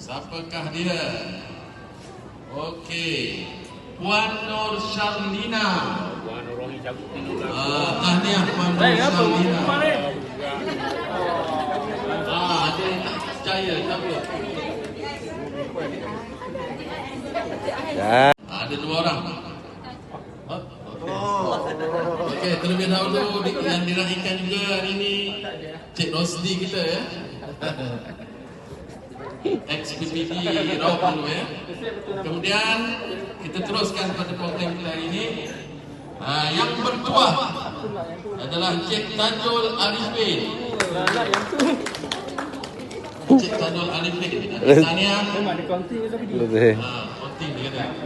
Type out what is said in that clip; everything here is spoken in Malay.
Siapakah dia? Okey, Puan Nur Syarlina. Puan Rohi cabut tidur lah. Tahniah Puan Nur Syarlina. Ada yang tak percaya, cabut. Ada 2 orang. Okey, terlebih dahulu yang diraihkan juga hari ini Cik Rosli kita ya. ex-PPD Rauh dulu ya. Kemudian kita teruskan pada program kita hari ini. Yang bertuah adalah Cik Tajul Arifin. Cik Tajul Arifin. Tahniah. Memang ada konting ke tapi dia. Konting dia kata.